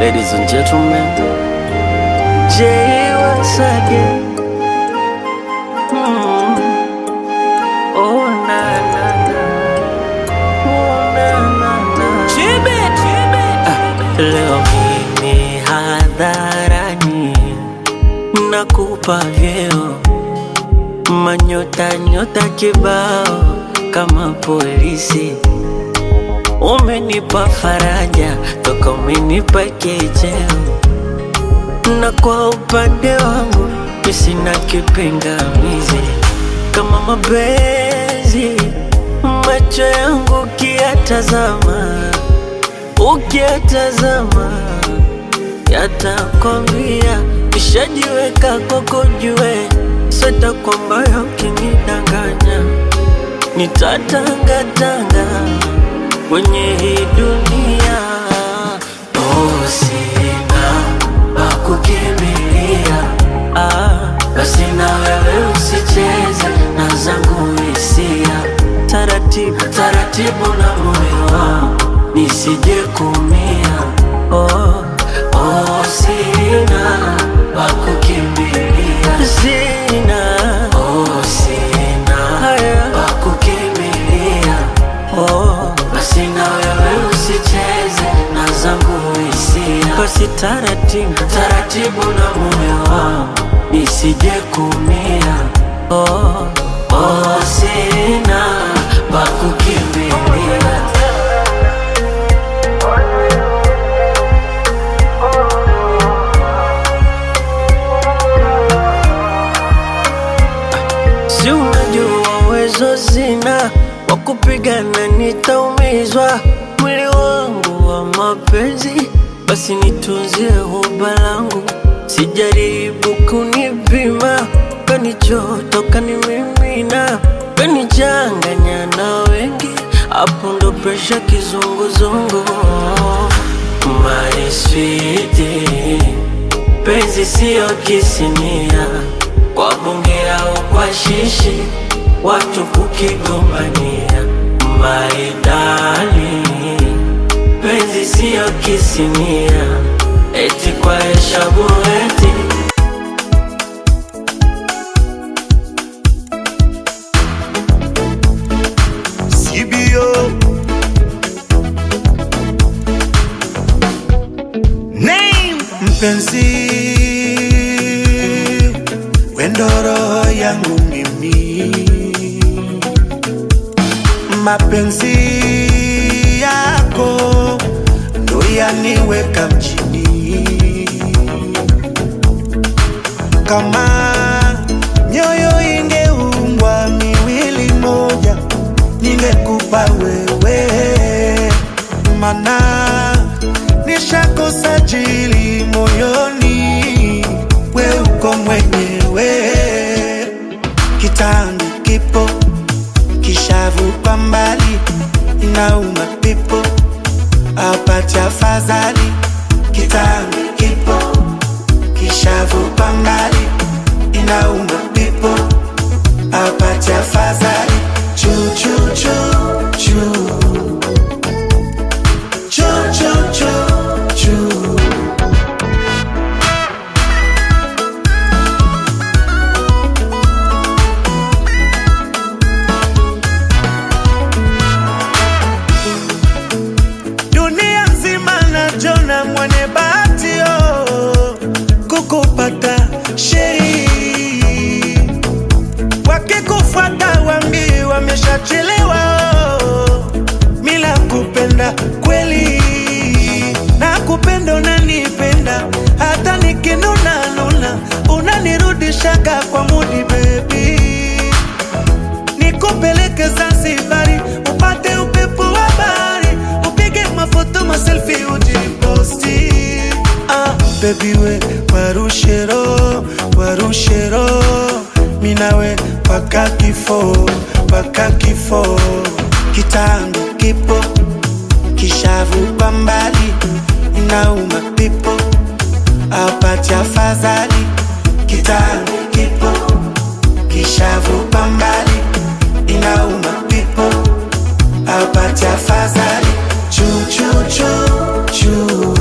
Ladies and gentlemen, Jay once again. Oh na na na, oh na na na. Chibe. Leo mimi hadharani nakupa vyeo, manyota kibao kama polisi. Umenipa faraja toka umenipa kicheo, na kwa upande wangu sina kipingamizi. Kama mapenzi macho yangu ukiyatazama yatakwambia nishajiweka kwako jue, sita kwamba ukinidanganya nitatangatanga kwenye hii dunia. Oh, sina pa kukimbilia, basi na wewe usicheze na zangu hisia. Taratibu na moyo wangu nisije kumia. Oh, sina pa kukimbilia, sina pa kukimbilia. Basi na wewe usicheze na zangu hisia. Basi taratibu na moyo wangu nisije kumia. Sina pa kukimbilia. Si unajua uwezo sina wa kupigana, nitaumizwa mwili wangu wa mapenzi. Basi nitunzie huba langu, sijaribu kunipima. Kanichoto kanimimina, kanichanganya na wengi, hapo ndo presha kizunguzungu. My sweetie, penzi siyo kisinia, kwa bunge au kwa shishi watu kukigombania. My darling, penzi siyo kisinia, eti kwa heshabu eti. CBO name mpenzi, wendo roho yangu mimi, mapenzi yako ndo yaniweka mjini. Kama nyoyo ingeumbwa miwili moja, ningekupa wewe, mana nishakosa jili moyoni, we uko mwenyewe. Kitangu kipo kishavu kwa mbali, inauma pipo apati afadhali. Kitangu kipo kishavu kwa mbali, inauma pipo apati afadhali. Chu chu chu chu, chu chu chu chu. Dunia nzima najona mwenye bahati kukupata sheri, wakikufuata wambi wameshachelewa. Mila kupenda kweli, na kupenda unanipenda, hata nikinuna nuna unanirudishaga kwa mudi baby. Nikupeleke Zanzibari upate upepo wa bahari, upige mafoto maselfie ujiposti. Baby we warushero, minawe paka kifo. Kitangu kipo kishavu kwa mbali, inauma pipo apati afadhali. Kitangu kipo kishavu kwa mbali, inauma pipo apati afadhali. Chu chu chu chu.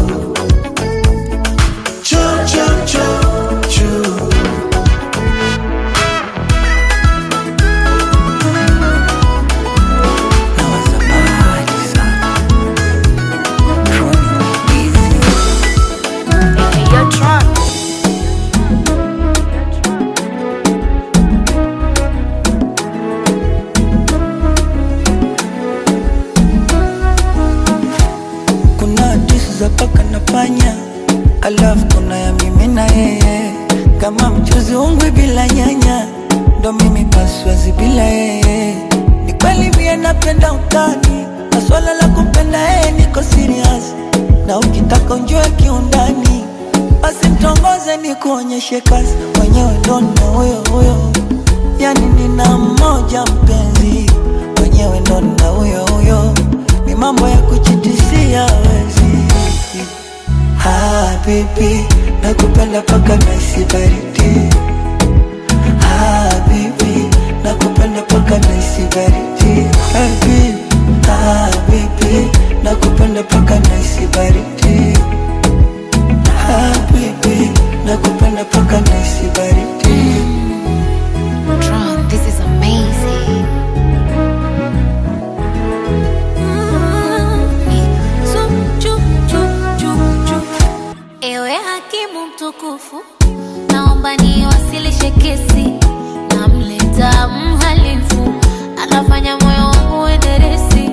kama mchuzi ungwe bila nyanya, ndo mimi paswazi bila yeye. Ni kweli mie napenda utani, na swala la kupenda yeye niko serious. Na ukitaka unjue kiundani, basi mtongoze ni kuonyeshe kazi. Mwenyewe ndo na huyo, yani nina mmoja mpenzi. Mwenyewe ndo na huyo, ni mambo ya kuchitisia wezi. Habibi, nakupenda paka naisi baridi. Habibi, nakupenda paka naisi baridi. Habibi, nakupenda paka naisi baridi. Habibi, nakupenda paka naisi baridi. Tron, this is amazing. Ewe hakimu mtukufu, naomba niwasilishe kesi. Namleta mhalifu, anafanya moyo wangu uenderesi.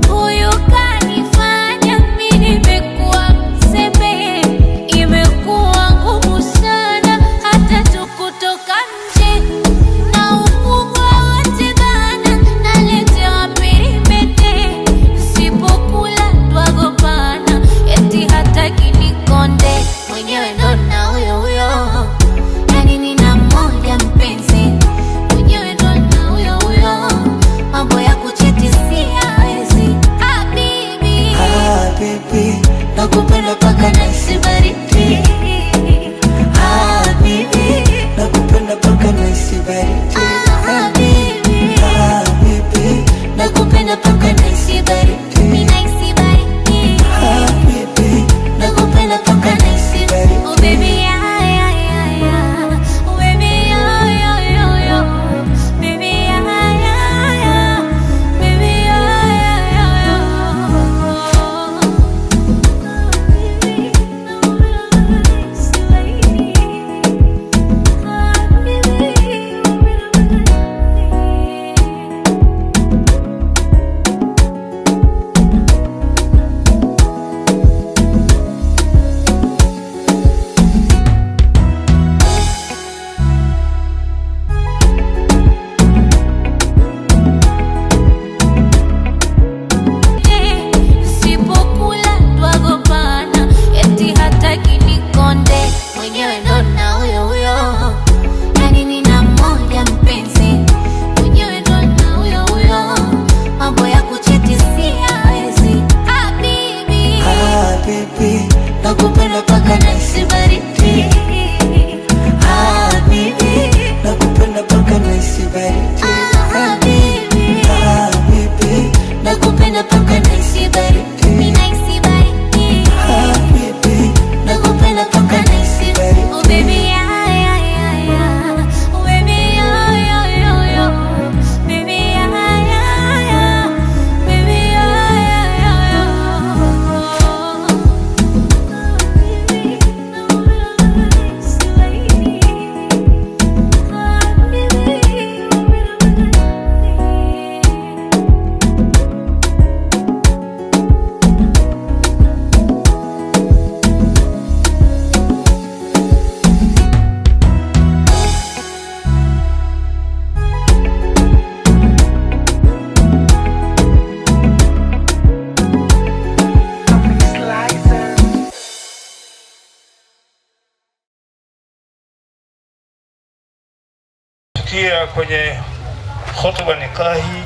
Huyu kanifanya mimi nimekuwa mseme. Imekuwa ngumu sana hata tukutoka nje. Na ukubwa wote bana, naletewa pirimete. Sipokula twagombana, eti hataki nikonde. Mwenyewe ndo na huyo, yani nina mmoja mpenzi. Mwenyewe ndo na huyo, mambo ya kuchitisia wezi. Habibi, nakupenda paka naisi baridi. Habibi, nakupenda paka naisi baridi. Habibi, nakupenda paka naisi baridi. ninaisi baridi. Habibi, nakupenda paka naisi baridi. Oh baby, yeah. Oh baby, yeah. Baby, yeah. Baby, sipokula twagombana, eti hataki nikonde. Mwenyewe ndo na huyo, yani nina mmoja mpenzi. Mwenyewe ndo na huyo, mambo ya kuchitisia wezi. Habibi, nakupenda paka naisi baridi. Habibi, nakupenda paka naisi baridi. Habibi, nakupenda paka naisi baridi. ninaisi baridi. Habibi, nakupenda paka naisi baridi. Oh baby, yeah. Oh baby, yeah. Baby, yeah. Baby, Kia kwenye hotuba nikahi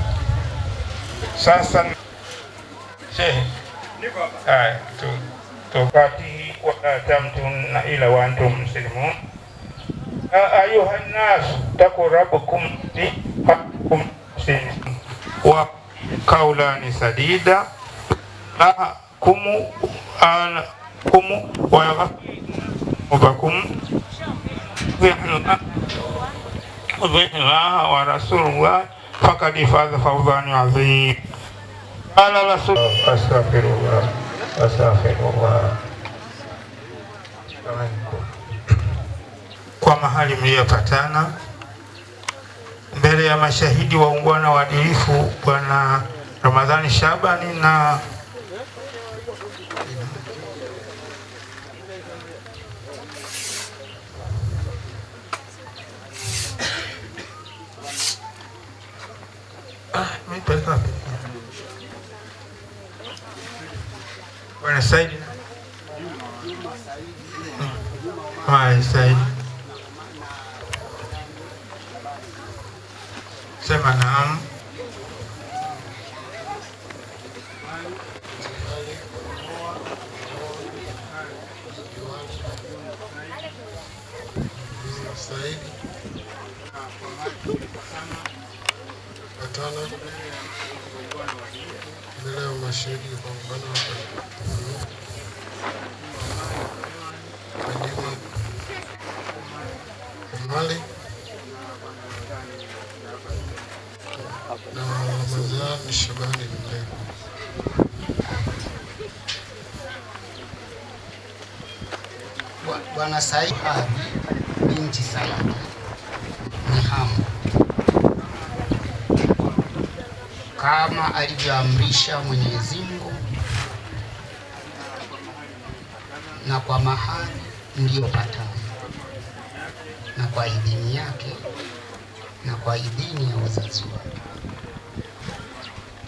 sasa shehe haya tukati wala tamtuna ila wa antum muslimun ayuha nas taqu rabbukum bi haqqum wa qawlan sadida la kumu wa yaghfirukum الله ورسول الله فقد فاز فوزا عظيما. قال رسول استغفر الله. Kwa mahali mliyopatana mbele ya mashahidi waungwana waadilifu Bwana Ramadhani Shabani na Mimi peleka wapi? Bwana Saidi. Hai Saidi. Sema naam. Saidi. Watano. Mbele ya mashahidi kwa mfano Mali na Ramadhani Shabani Mlego. Bwana Saidi binti Saidi ni hamu kama alivyoamrisha Mwenyezi Mungu na kwa mahali mliyopatana na kwa idhini yake na kwa idhini ya wazazi wake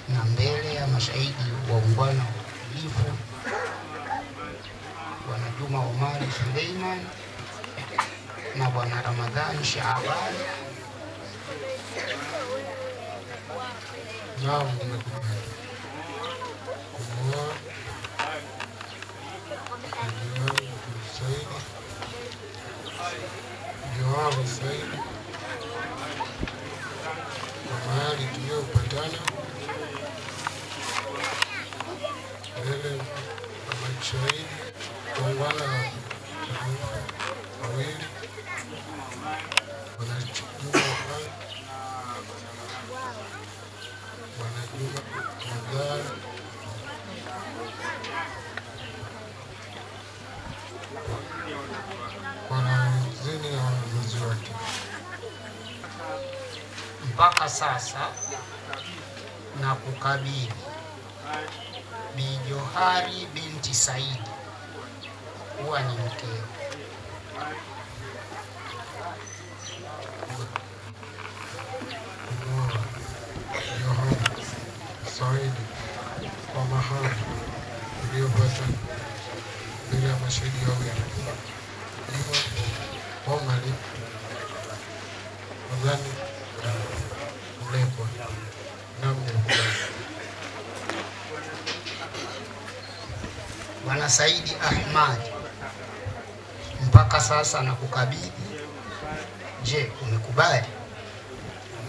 na mbele ya mashahidi waungwana utulivu Bwana Juma Omari Suleiman na Bwana Ramadhani Shaaban. Naam, nimekubali. Kumwoa Saidi. Jawabu Saidi. Kwa mahali tuliyopatana. Mbele ya mashahidi waungwana wawili. Bwana Juma Omari. Bwana Juma Ramadhani. Kwa idhini ya wazazi wake. Mpaka sasa na kukabidhi Bi Johari binti Saidi kuwa ni mkeo. Johari Saidi kwa mahali uliyopata mbele ya mashahidi wawili. Juma Omari Ramadhani Mlego. Naam, nimekubali. Bwana Saidi Ahmad, mpaka sasa na kukabidhi. Je, umekubali?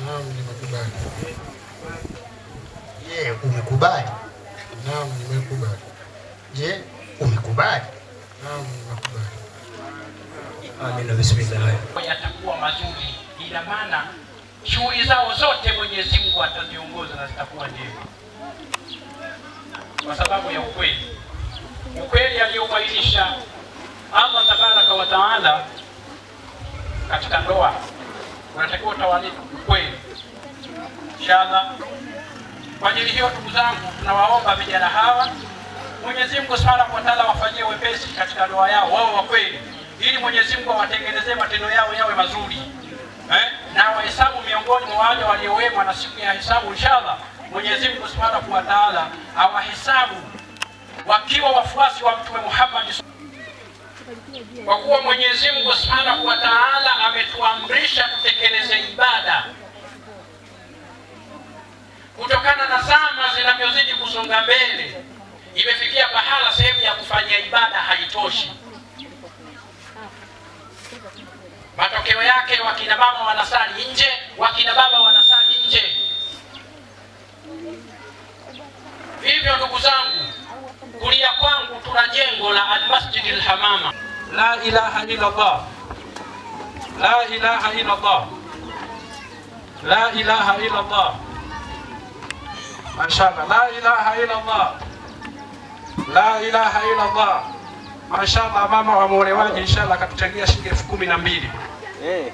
Naam, nimekubali. Je, umekubali? Naam, nimekubali. Je, umekubali? Naam, nimekubali. Amina, bismillah. Yatakuwa mazuri, ina maana shughuli zao zote Mwenyezi Mungu ataziongoza na zitakuwa njema, kwa sababu ya ukweli aliyobainisha Allah tabaraka wa taala katika ndoa. Unatakiwa utawalika ukweli, inshallah. Kwa ajili hiyo, ndugu zangu, tunawaomba vijana hawa Mwenyezi Mungu Subhanahu wa Ta'ala wafanyie wepesi katika ndoa yao, wao wa kweli, ili Mwenyezi Mungu awatengenezee matendo yao yawe mazuri, na wahesabu miongoni mwa wale waliowema na siku ya hisabu. Inshallah Mwenyezi Mungu Subhanahu wa Ta'ala awahesabu wakiwa wafuasi wa Mtume Muhammad, kwa kuwa Mwenyezi Mungu Subhanahu wa Ta'ala ametuamrisha kutekeleza ibada. Kutokana na zama zinavyozidi kusonga mbele, imefikia pahala sehemu ya kufanyia ibada haitoshi. Matokeo yake wakina mama wanasali nje, wakina baba wanasali nje. Hivyo ndugu zangu, kulia kwangu tuna jengo la Al-Masjid Al-Hamama. La ilaha illa Allah, la ilaha illa Allah, la ilaha illa Allah. Mashallah, la ilaha illa Allah, la ilaha illa Allah. Mashallah, mama wa muolewaji inshallah katuchangia shilingi 12,000.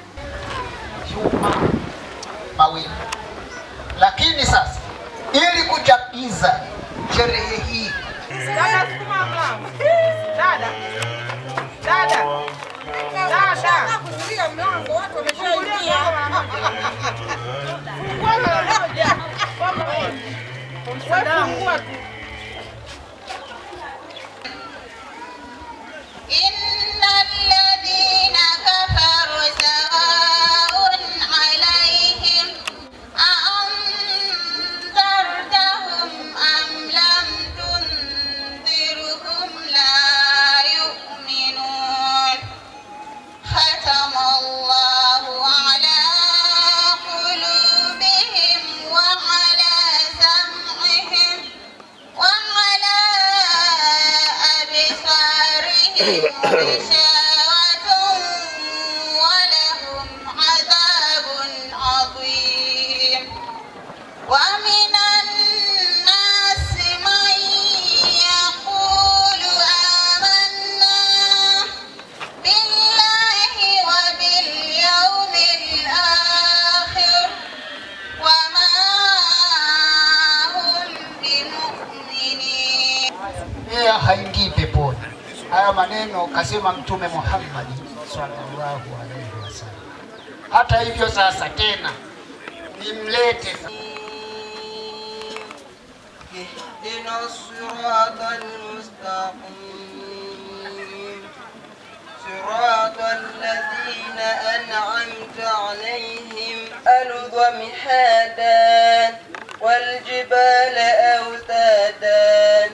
Juma mawili. Lakini sasa ili kuchapiza sherehe hii, ولهم عذاب عظيم ومن الناس من يقول آمنا بالله وباليوم الآخر وما هم بمؤمنين. haingii peponi. Haya maneno kasema Mtume Muhammad sallallahu alaihi wasallam. Hata hivyo sasa tena nimlete اهدنا الصراط المستقيم صراط الذين أنعمت عليهم الأرض مهادا والجبال أوتادا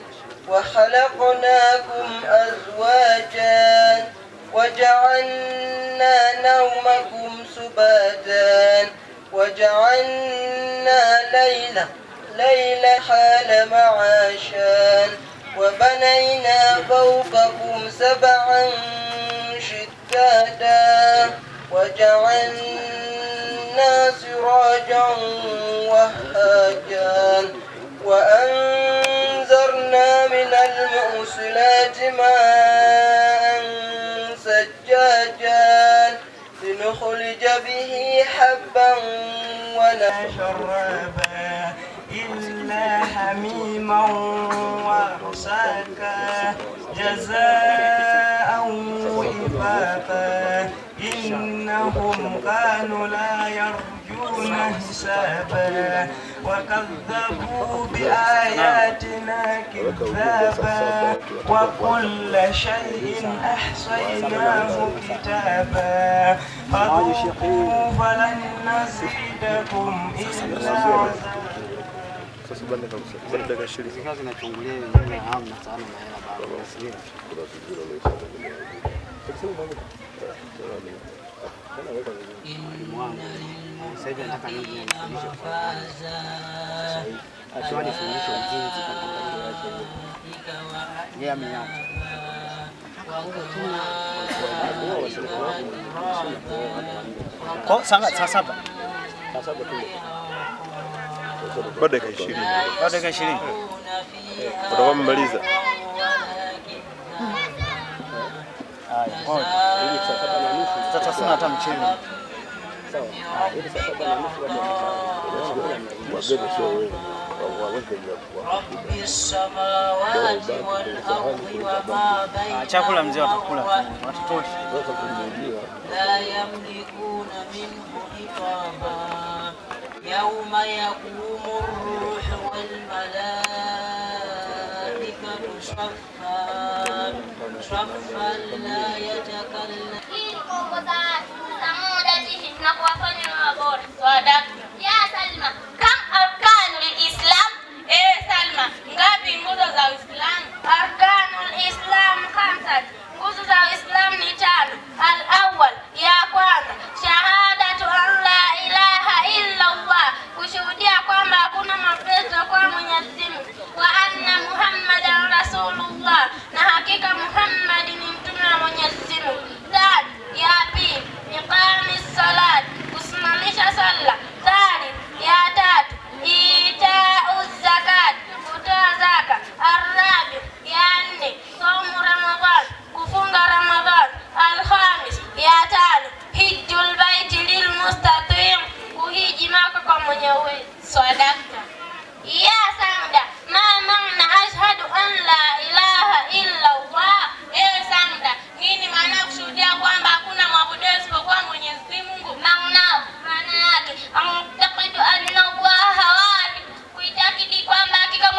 وخلقناكم أزواجا وجعلنا نومكم سباتا وجعلنا ليل حال معاشا وبنينا فوقكم سبعا شدادا وجعلنا سراجا وهاجا وأنزلنا من المؤصلات ماء سجاجا لنخرج به حبا ونشربا إلا حميما وغساقا جزاء وفاقا إنهم كانوا لا يرجون حسابا وكذبوا بآياتنا كذابا وكل شيء أحصيناه كتابا فذوقوا فلن نزيدكم إلا عذابا. Baada ya 20. Utakuwa mmaliza. Tutasuna hata mchele. Sawa. Hivi sasa bwana nusu watu wageni sio wewe. Chakula mzee watakula watotoshi. لا يملكون منه خطابا يوم يقوم الروح والملائكة صفا لا يتكلم Ya Salma, kam arkanul Islam? Salma, ngapi nguzo za Uislamu? Arkanul Islam khamsat, nguzo za Uislamu ni 5. Al-awwal, ya kwanza, shahadatu an la ilaha illa Allah, kushuhudia kwamba hakuna mapenzi kwa Mwenyezi Mungu, wa anna Muhammadan Rasulullah, na hakika Muhammad ni mtume wa Mwenyezi Mungu. Tatu, ya pili, iqamis salat, kusimamisha sala. Thalith, ya tatu, itau zakat, kutoa zaka. Arabi, ya 4, saumu Ramadhan, kufunga Ramadhan. Alkhamis, ya 5, hijjul baiti lil mustatim, kuhiji Maka kwa mwenye uwezo. Sadaka. Ya Samda, ma maana ashhadu an la ilaha illa Allah? Samda, nini maana kushuhudia kwamba hakuna mwabudu isipokuwa Mwenyezi Mungu? Maana yake, amtaqidu anna Allah wahid, kuitakidi kwamba hakika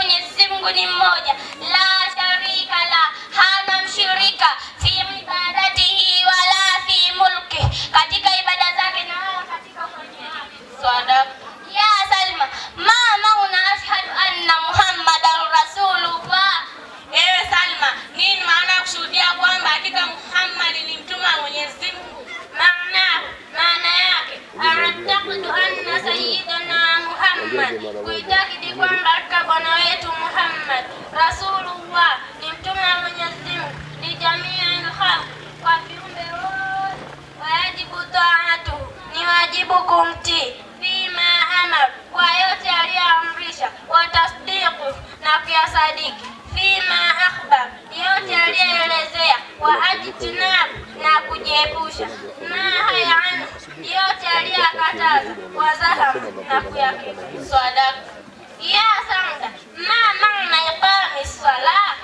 kuitakidi kwamba hakika Bwana wetu Muhammad Rasulullah ni mtume wa Mwenyezi Mungu, ni jamii al-khalq, kwa viumbe wote. Wajibu taatu, ni wajibu kumtii, fima amar, kwa yote aliyoamrisha, watasdiqu, na kuyasadiki, fima akhbar, yote aliyoelezea, waajtinab, na kujiepusha, nahaya anhu, yote aliyokataza, wazaham, na kuyakina. Sadaka. Ya Samda, ma maana iqami salah?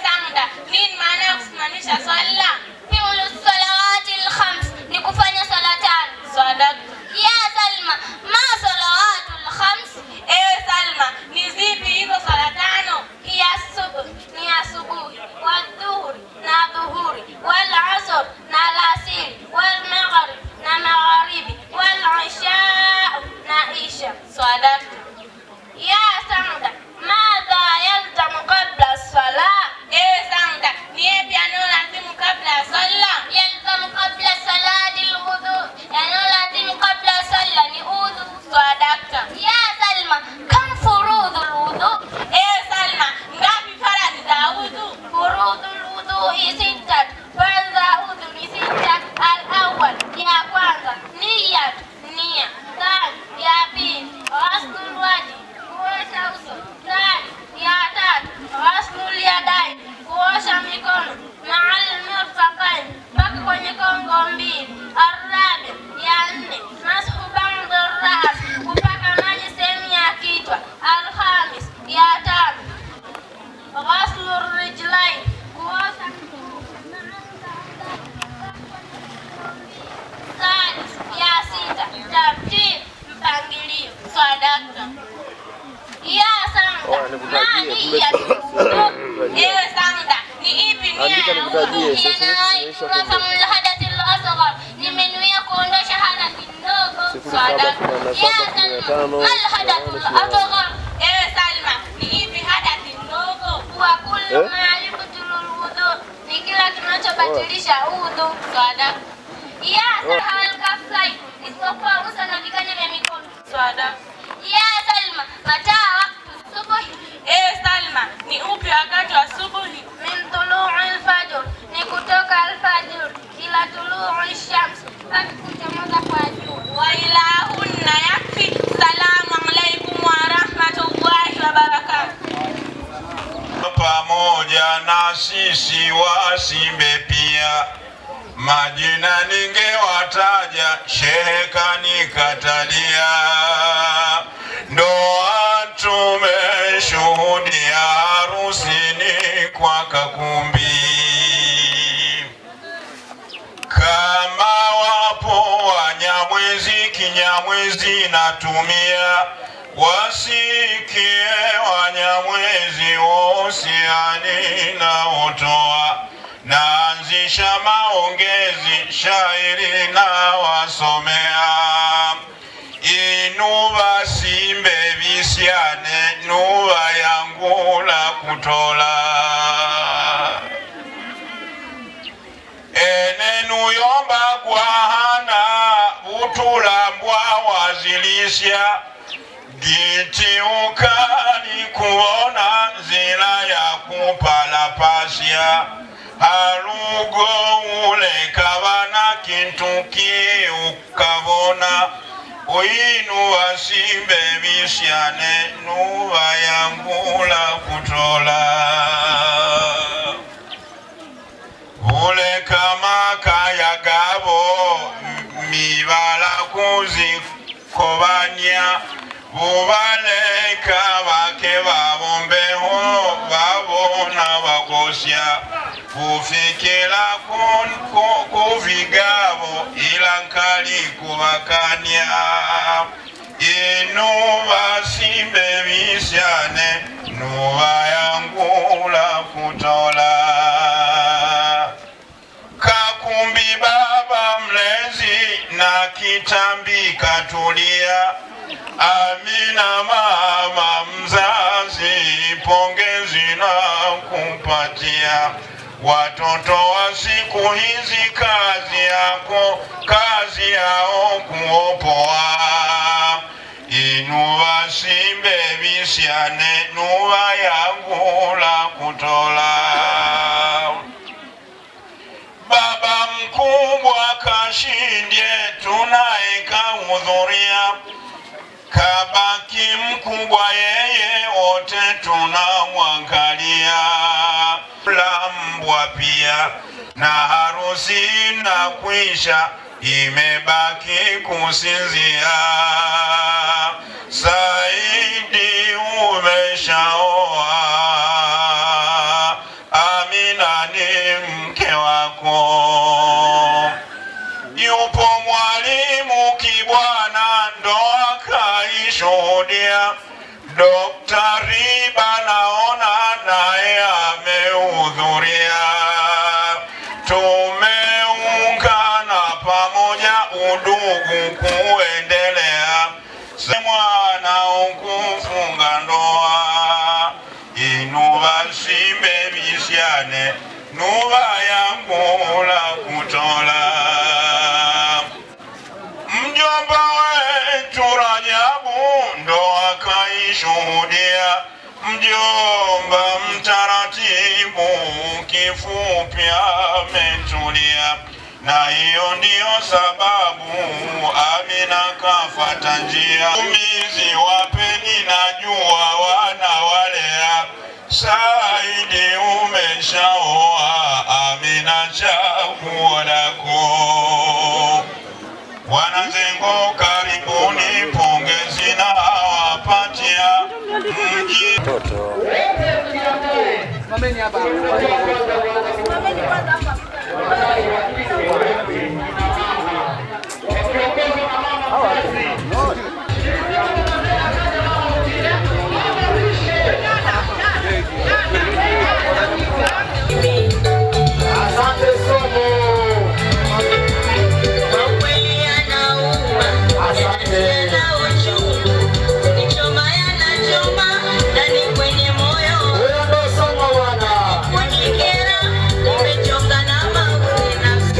Samda, nini maana ya kusimamisha swala? Fi'lu salawati al-khams, ni kufanya sala tano. Sadaka. Ya Salma, ma salawatu al-khams? Salma, ni zipi hizo sala tano? Ya subuh, ni asubuhi, wa dhuhuri, na dhuhuri, wal asr, na alasiri, wal maghrib, na magharibi, wal isha, na isha. Sadaka. Ya Samda, madha yalzamu qabla as-salah? Samda, ni yapi yanayolazimu kabla ya sala? Yalzamu qabla salati al-wudu, yanayolazimu kabla ya sala ni udhu. Sadaka. Ya Salma, kam furudhu al-wudu? Salma, ngapi faradhi za udhu? Furudhu al-wudu sittat, faradhi za udhu ni sita. Al-awwal, ya kwanza, nia. Thani, ya pili, ghuslul wajhi, kuosha uso. Thani, ya tatu, ghuslul yadayn, kuosha mikono, ma'al mirfaqayn, mpaka kwenye kongo mbili. Arabi, ya nne, mashu ba'd ar-ra's, kupaka maji sehemu ya kichwa. Al-khamis, ya tano, ghuslur rijlayn, kuosha miguu. Sadis, ya sita, tartib, mpangilio. Sadaka. Ya Samda, ma niya wudu? Samda, ni ipi nia ya wudu? Yanawaitu rafamul hadathi al-asghar, nimenuia kuondosha hadathi ndogo. Sadaka. Ya Salma, mal hadathu al-asghar? Salma, ni ipi hadathi ndogo? Wa kullu ma yubtilu al-wudu, ni kila kinachobatilisha wudu. Sadaka. Ya Salma, kafai, isipokuwa uso na viganja vya mikono. Sadaka. Ya Salma, mataa wakati subuhi? Salma, ni upi wakati wa subuhi? Min tulu'i al-fajr, ni kutoka al-fajr ila tulu'i shams, hadi kuchomoza kwa jua. Wa ilahunna yakfi. Salamu alaykum wa rahmatullahi wa barakatuh. Pamoja na sisi Wasimbe pia, majina ningewataja, shehe kanikatalia. Ndoa tumeshuhudia, harusini kwa Kakumbi. Kama wapo Wanyamwezi, Kinyamwezi natumia, wasikie Wanyamwezi wosiani na utoa. Naanzisha maongezi, shairi na wasomea. Inuva Simbe visiane, nuva yangu la kutola. Enenu yomba kwa hana, utulambwa wazilisha. Giti ukani kuona, zila ya kupalapasia. Harugo ule kavana, kintuki ukavona. Uinuva Simbe visiane, nuva yangu la kutola. Ule kama kaya gabo, mibala kuzikobanya. Bubale kabake babombeho, babona bagosya. Kufikira kuvigabo, ila nkali kubakanya. Inuva Simbe visiane, nuva yangu la kutola. Kakumbi baba mlezi, na kitambi katulia. Amina mama mzazi, pongezi na kumpatia. Watoto wa siku hizi kazi yao kuopoa. inuva simbe visyane nuva yangu la kutola. Baba mkubwa kashindie tunaye kahudhuria, kabaki mkubwa yeye wote tunamwangalia. Lambwa pia na harusi na kwisha imebaki kusinzia. Saidi umeshaoa, Amina ni mke wako. Yupo mwalimu Kibwana ndoa kaishuhudia, Daktari naona naye amehudhuria. Tumeungana pamoja udugu kuendelea, mwana ukufunga ndoa, inuva simbe visyane nuva yangu la kutola. Mjomba wetu Rajabu ndoa kaishuhudia, mjomba mtaratibu kifupi ametulia, na hiyo ndiyo sababu Amina kafata njia. Umizi wapeni najua wanawalea, Saidi umeshaoa, Amina chaguo lako. Wanazengo karibuni, pongezi na wapatia mji Umechonga na mawe nafsi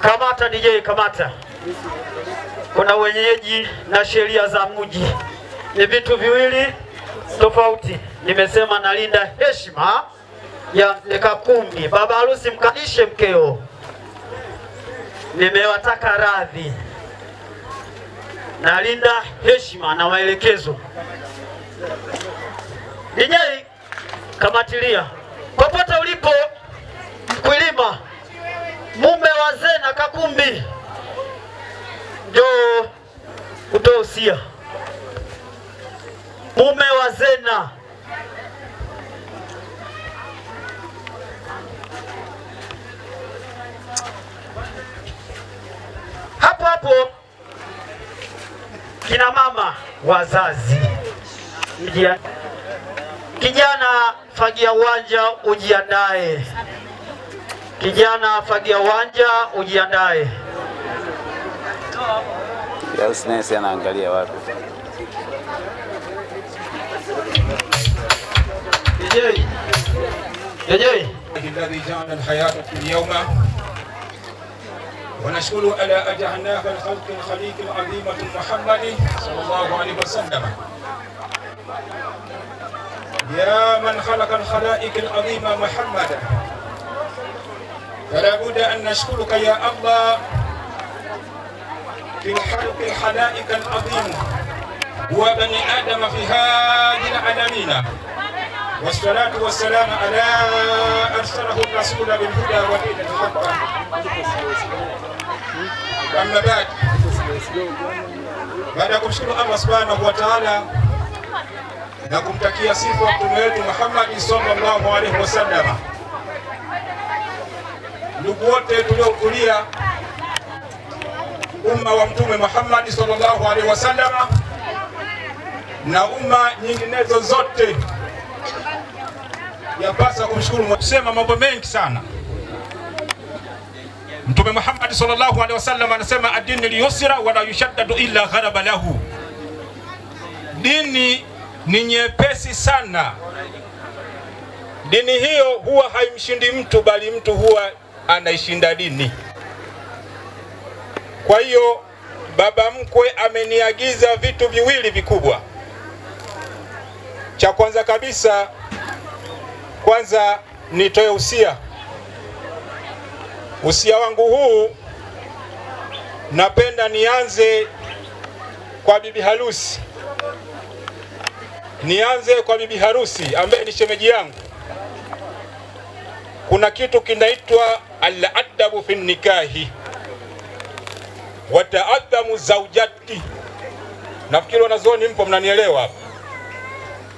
Kamata DJ, kamata. Kuna wenyeji na sheria za mji, ni vitu viwili tofauti. Nimesema nalinda heshima ya Kakumbi. Baba harusi mkalishe mkeo, nimewataka radhi. Nalinda heshima na maelekezo. DJ, kamatilia popote ulipo. Mkwilima mume wa Zena Kakumbi, njoo utoe usia. Mume wa Zena, hapo hapo. Kina mama wazazi, kijana fagia uwanja ujiandae. Kijana fagia uwanja ujiandae. Ya usinesi anaangalia wapi? DJ الذي جعل الحياة اليوم ونشكر على أجعلناه الخلق الخليق العظيمة محمد صلى الله عليه وسلم. يا من خلق الخلائق العظيمة محمدا، فلا بد أن نشكرك يا الله في خلق الخلائق العظيم وبني آدم في هذه العالمين، والصلاة والسلام على أرسله الرسول بالهدى ودين الحق. أما بعد، baada ya kumshukuru Allah subhanahu wa ta'ala na kumtakia sifa mtume wetu Muhammad sallallahu alaihi wasallam, ndugu wote tuliokulia umma wa mtume Muhammad sallallahu alaihi wasallam na umma nyinginezo zote, yapasa kumshukuru. Kusema mambo mengi sana. Mtume Muhammad sallallahu alaihi wasallam anasema ad-dinu al-yusra wa la yushaddadu illa ghalaba lahu. Dini ni nyepesi sana. Dini hiyo huwa haimshindi mtu, bali mtu huwa anaishinda dini. Kwa hiyo baba mkwe ameniagiza vitu viwili vikubwa. Cha kwanza kabisa, kwanza nitoe usia. Usia wangu huu napenda nianze kwa bibi harusi. Nianze kwa bibi harusi ambaye ni shemeji yangu. Kuna kitu kinaitwa al-adabu fi nikahi wa ta'adhamu zawjati. Nafikiri wanazuoni mpo mnanielewa hapa.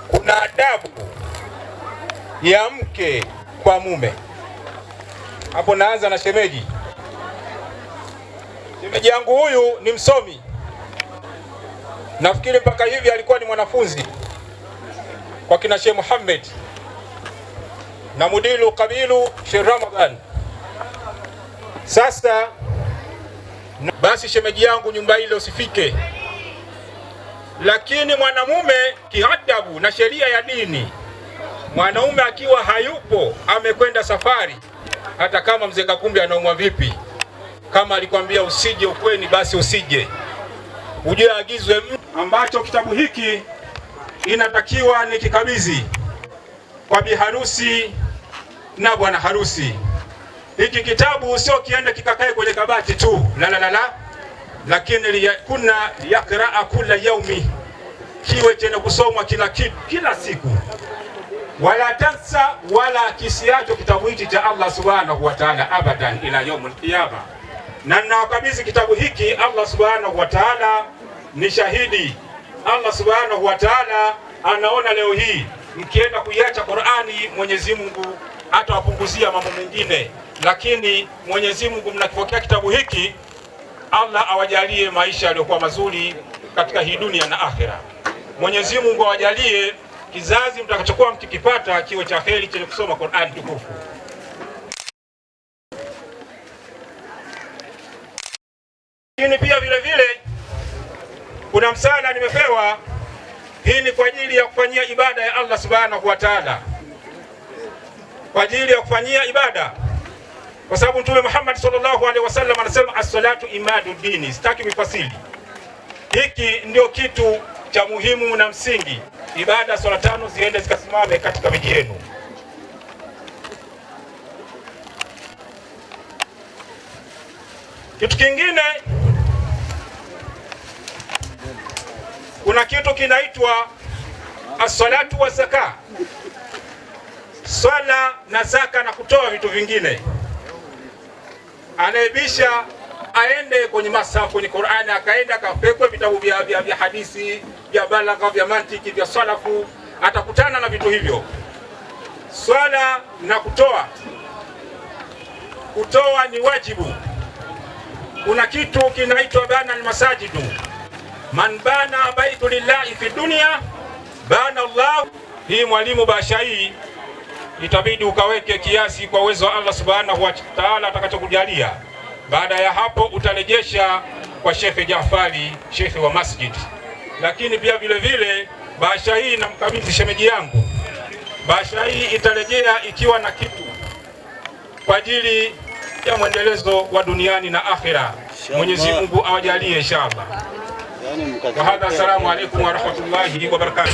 Kuna adabu ya mke kwa mume. Hapo naanza na shemeji. Shemeji yangu huyu ni msomi. Nafikiri mpaka hivi alikuwa ni mwanafunzi kwa kina Sheikh Muhammad na mudilu kabilu Sheikh Ramadhan. Sasa basi shemeji yangu nyumba ile usifike. Lakini mwanamume kiadabu na sheria ya dini, mwanaume akiwa hayupo amekwenda safari, hata kama mzee Kakumbi anaumwa vipi, kama alikwambia usije ukweni, basi usije. Ujue agizwe ambacho kitabu hiki inatakiwa ni kikabidhi kwa bi harusi na bwana harusi. Hiki kitabu sio kiende kikakae kwenye kabati tu, la, lakini kuna yakraa kula yaumi, kiwe chenye kusomwa kila siku. Wala tansa, wala kisiacho kitabu hiki cha Allah subhanahu wa ta'ala abadan ila yaumul qiyama. Na ninawakabidhi kitabu hiki, Allah subhanahu wa ta'ala ni shahidi. Allah subhanahu wa ta'ala anaona leo hii mkienda kuiacha Qur'ani, Mwenyezi Mungu atawapunguzia mambo mengine, lakini Mwenyezi Mungu mnakipokea kitabu hiki, Allah awajalie maisha yaliyokuwa mazuri katika hii dunia na akhera. Mwenyezi Mungu awajalie kizazi mtakachokuwa mkikipata kiwe cha heri chenye kusoma Qur'ani tukufu. Lakini pia vile vile kuna msaada nimepewa. Hii ni kwa ajili ya kufanyia ibada ya Allah subhanahu wa ta'ala, kwa ajili ya kufanyia ibada, kwa sababu Mtume Muhammad sallallahu alaihi wasallam anasema as-salatu imadu dini. Sitaki mifasili, hiki ndio kitu cha muhimu na msingi. Ibada swala 5 ziende zikasimame katika miji yenu. Kitu kingine, kuna kitu kinaitwa as-salatu wa zaka, swala na zaka na kutoa vitu vingine. Anayebisha aende kwenye masafu kwenye Qur'ani, akaenda akapekwe vitabu vya hadithi, vya balagha, vya mantiki, vya salafu, atakutana na vitu hivyo. Swala na kutoa ni wajibu. Kuna kitu kinaitwa bana almasajidu, man bana baitu lillahi fi dunya bana Allah. Hii mwalimu Bashai, itabidi ukaweke kiasi kwa uwezo wa Allah subhanahu wa ta'ala atakachokujalia. Baada ya hapo utarejesha kwa Sheikh Jaafari, Sheikh wa masjid. Lakini pia vile vile Bashai na mkabidhi shemeji yangu. Bashai itarejea ikiwa na kitu kwa ajili ya mwendelezo wa duniani na akhira. Mwenyezi Mungu awajalie inshallah. Wa hadha, assalamu alaykum wa rahmatullahi wa barakatuh.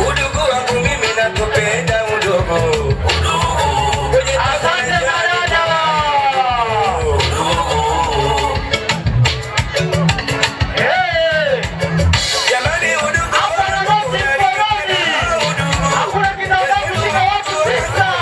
Udugu wangu mimi nakupenda udugu. Asante Marada. Jamani udugu hakuna binadamu shika watu sisa.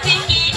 Thank you.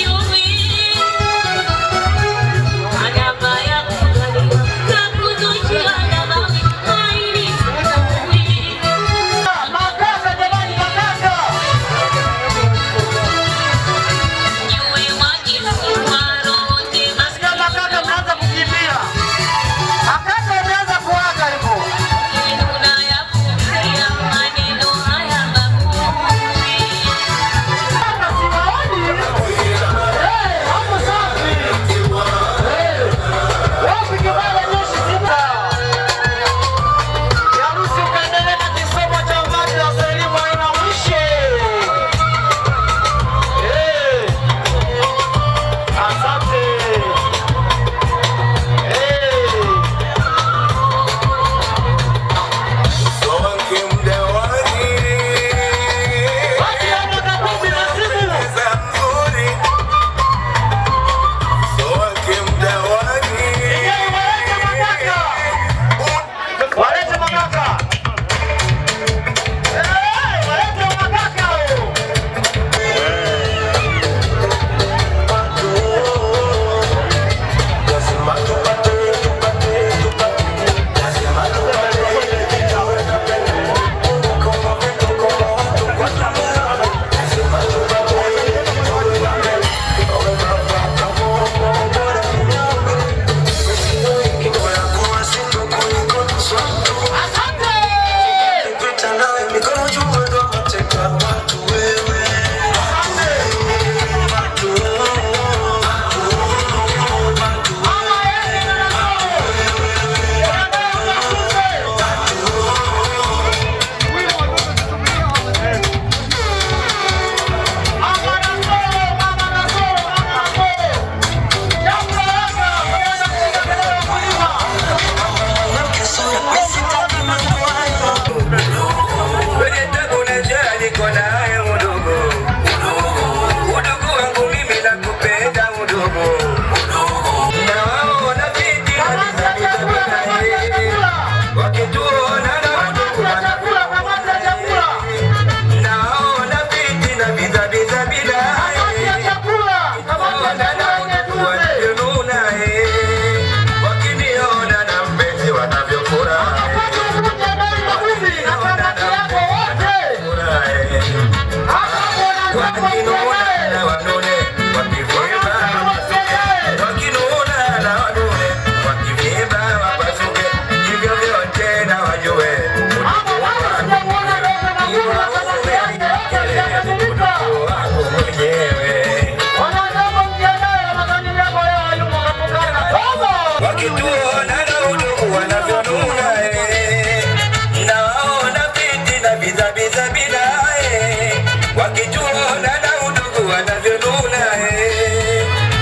zabizabi naye, wakituona na udugu wanavyonuna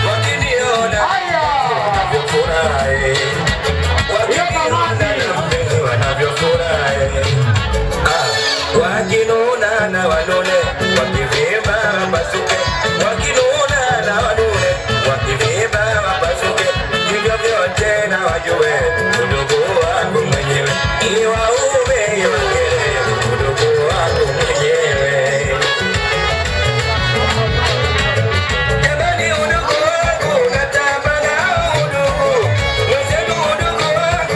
wakiniona wanavyofurahi, wakiniona na mpenzi wanavyofurahi, wakinuna na wanune wakivimba wapasuke, wakinuna na wanune wakivimba wapasuke, hivyo vyote na wajue udugu wangu mwenyewe iwaume iwakere udugu wangu mwenyewe. Jamani, udugu wangu natamba na udugu mwenzenu, udugu wangu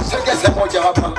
Segeze moja hapa.